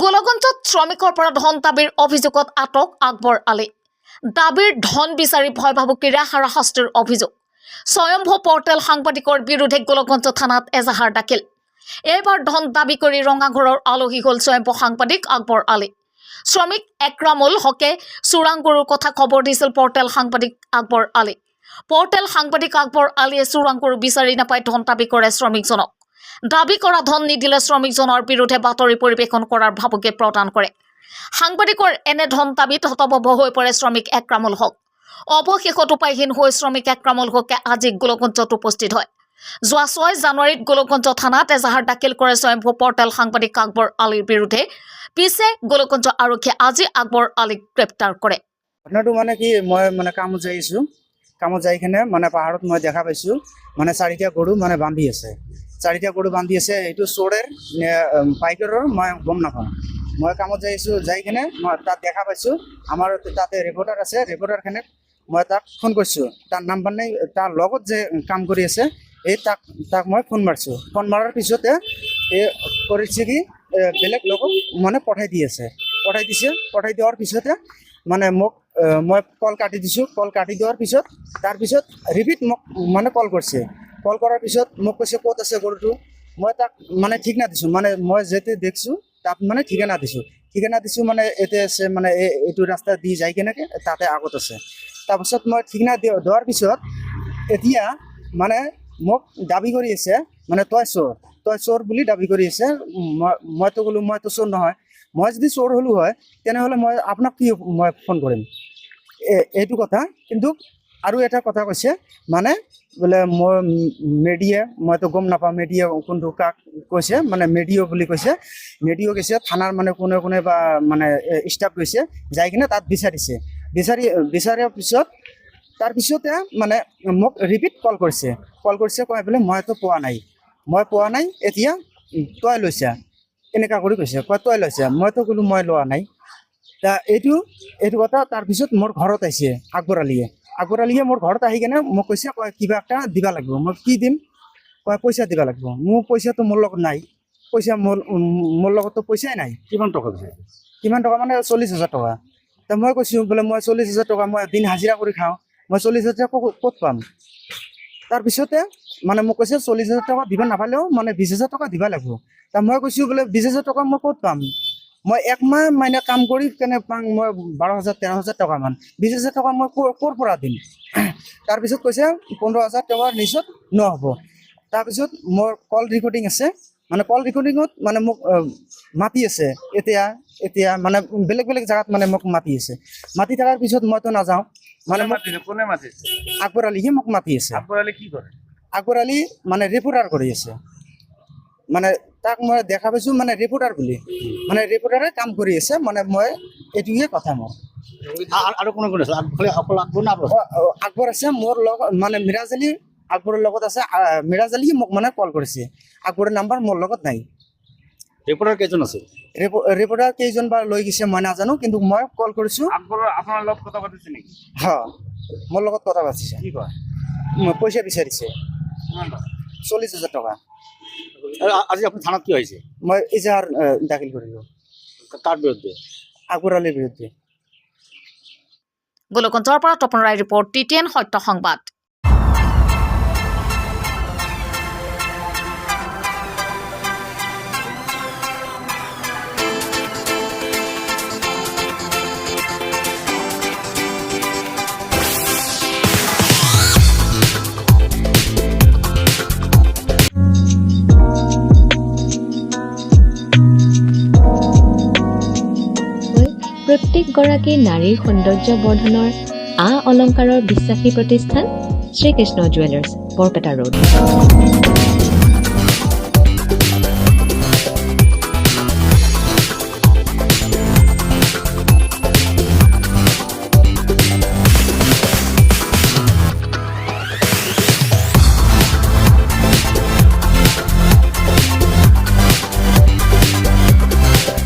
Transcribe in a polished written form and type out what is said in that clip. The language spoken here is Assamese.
গোলগঞ্জত শ্ৰমিকৰ পৰা ধন দাবীৰ অভিযোগত আটক আকবৰ আলী। দাবীৰ ধন বিচাৰি ভয় ভাবুকিৰে হাৰাশাস্তিৰ অভিযোগ। স্বয়ম্ভু পৰ্টেল সাংবাদিকৰ বিৰুদ্ধে গোলগঞ্জ থানাত এজাহাৰ দাখিল। এইবাৰ ধন দাবী কৰি ৰঙাঘৰৰ আলহী হ'ল স্বয়ম্ভু সাংবাদিক আকবৰ আলী। শ্ৰমিক একৰামুল হকে চোৰাংগুৰুৰ কথা খবৰ দিছিল পৰ্টেল সাংবাদিক আকবৰ আলী। পৰ্টেল সাংবাদিক আকবৰ আলীয়ে চোৰাংগুৰু বিচাৰি নাপাই ধন দাবী কৰে শ্ৰমিকজনক। দাবী কৰা ধন নিদিলে শ্ৰমিকজনৰ বিৰুদ্ধে বাতৰি পৰিৱেশন কৰাৰ ভাবুকি প্ৰদান কৰে। সাংবাদিকৰ এনে ধন দাবীত হতভম্ব হৈ পৰে শ্ৰমিক একৰামুল হক। অৱশেষত উপায়হীন হৈ শ্ৰমিক একৰামুল হকে আজি গোলগঞ্জত উপস্থিত হয়। যোৱা 6 জানুৱাৰীত গোলগঞ্জ থানাত এজাহাৰ দাখিল কৰে স্বয়ম্ভু পৰ্টেল সাংবাদিক আকবৰ আলীৰ বিৰুদ্ধে। পিছে গোলগঞ্জ আৰক্ষীয়ে আজি আকবৰ আলীক গ্ৰেপ্তাৰ কৰে। ঘটনাটো মানে কি, মই মানে কামত যাইছোঁ, কামত যাই কিনে মানে পাহাৰত মই দেখা পাইছোঁ মানে 4টা গৰু মানে বান্ধি আছে। 4টা গৰু বান্ধি আছে, এইটো চোৰৰ নে পাইকাৰৰ মই গম নাপাওঁ। মই কামত যাইছোঁ, যাই কিনে মই তাত দেখা পাইছোঁ। আমাৰ তাতে ৰিপৰ্টাৰ আছে, ৰিপৰ্টাৰখনে মই তাক ফোন কৰিছোঁ। তাৰ নাম্বাৰ নাই, তাৰ লগত যে কাম কৰি আছে এই তাক মই ফোন মাৰিছোঁ। ফোন মৰাৰ পিছতে এই কৰিছে কি বেলেগ লগত মানে পঠাই দি আছে, পঠাই দিয়াৰ পিছতে মানে মোক মই কল কাটি দিছোঁ। কল কাটি দিয়াৰ পিছত তাৰপিছত ৰিপিট মোক মানে কল কৰিছে। কল কৰাৰ পিছত মোক কৈছে ক'ত আছে গৰুটো। মই তাক মানে ঠিকনা দিছোঁ, মানে মই যেতে দেখিছোঁ তাত মানে ঠিকনা দিছোঁ মানে এতে আছে, মানে এইটো ৰাস্তা দি যাই কেনেকৈ তাতে আগত আছে। তাৰপিছত মই ঠিকনা দিয়াৰ পিছত এতিয়া মানে মোক দাবী কৰি আছে, মানে তই চোৰ বুলি দাবী কৰি আছে। মইতো ক'লোঁ মইতো চোৰ নহয়। মই যদি চোৰ হ'লো হয় তেনেহ'লে মই আপোনাক কি মই ফোন কৰিম, এইটো কথা। কিন্তু আৰু এটা কথা কৈছে, মানে বোলে মই মইতো গম নাপাওঁ মেডিয়া কোনটো কাক কৈছে, মানে মেডিঅ' বুলি কৈছে। মেডিঅ' গৈছে থানাৰ মানে কোনে বা মানে ষ্টাফ গৈছে, যাই কিনে তাত বিচাৰাৰ পিছত তাৰপিছতে মানে মোক ৰিপিট কল কৰিছে কয় বোলে মইতো পোৱা নাই, এতিয়া তই লৈছা, এনেকুৱা কৰি কৈছে। কয় তই লৈছা, মইতো ক'লোঁ মই লোৱা নাই। এইটো কথা। তাৰপিছত মোৰ ঘৰত আহিছে আকবৰ আলীয়ে মোৰ ঘৰত আহি কেনে মোক কৈছে, কয় কিবা এটা দিবা লাগিব। মই কি দিম? কয় পইচা দিবা লাগিব। মোৰ পইচাটো মোৰ লগত নাই, মোৰ লগততো পইচাই নাই। কিমান টকা দিছে? কিমান টকা মানে 40,000 টকা। ত মই কৈছোঁ বোলে মই 40,000 টকা মই দিন হাজিৰা কৰি খাওঁ, মই 40,000 টকা ক'ত পাম? তাৰপিছতে মানে মোক কৈছে 40,000 টকা দিবা নাপালেও মানে 20,000 টকা দিবা লাগিব। তা মই কৈছোঁ বোলে 20,000 টকা মই ক'ত পাম? মই একমাহ মানে কাম কৰি কেনে পাম মই 12,000-13,000 টকা মান। 20,000 টকা মই ক'ৰ পৰা দিম? তাৰপিছত কৈছে 15,000 টকাৰ নিচত নহ'ব। তাৰপিছত মোৰ কল ৰেকৰ্ডিং আছে, মানে কল ৰেকৰ্ডিঙত মানে মোক মাতি আছে। এতিয়া মানে বেলেগ জেগাত মানে মোক মাতি আছে। মাতি থকাৰ পিছত মইতো নাযাওঁ, মানে কোনে মাতিছে? আকবৰ আলীহে মোক মাতি আছে। আকবৰ আলী কি কৰে? আকবৰ আলী মানে ৰিপৰ্টাৰ কৰি আছে, মানে তাক মই দেখা পাইছোঁ মানে ৰিপৰ্টাৰ বুলি, মানে ৰিপৰ্টাৰে কাম কৰি আছে। মানে মই এইটোহে কথা মোৰ। আৰু কোন আছে? আকবৰ না আকবৰ আছে মোৰ লগত, মানে মিৰাজ আলী আকবৰৰ লগত আছে। মিৰাজ আলীয়ে মোক মানে কল কৰিছে, আকবৰৰ নাম্বাৰ মোৰ লগত নাই। ৰিপৰ্টাৰ কেইজন আছে? ৰিপৰ্টাৰ কেইজন বা লৈ গৈছে মই নাজানো, কিন্তু মই কল কৰিছোঁ। আকবৰ আপোনাৰ লগত কথা পাতিছে নেকি? হয়, মোৰ লগত কথা পাতিছে। কি কয়? পইচা বিচাৰিছে কিমান টকা? 40,000 টকা। আজি আপুনি থানাত কি হৈছে? মই এজাহাৰ দাখিল কৰিলোঁ। কাৰ বিৰুদ্ধে? আকবৰ আলীৰ বিৰুদ্ধে। গোলগঞ্জৰ পৰা তপন ৰায় ৰিপৰ্ট, TTN সত্য সংবাদ। প্ৰত্যেকগৰাকী নাৰীৰ সৌন্দৰ্য বৰ্ধনৰ অলংকাৰৰ বিশ্বাসী প্ৰতিষ্ঠান শ্ৰীকৃষ্ণ জুৱেলাৰ্ছ, বৰপেটা ৰোড।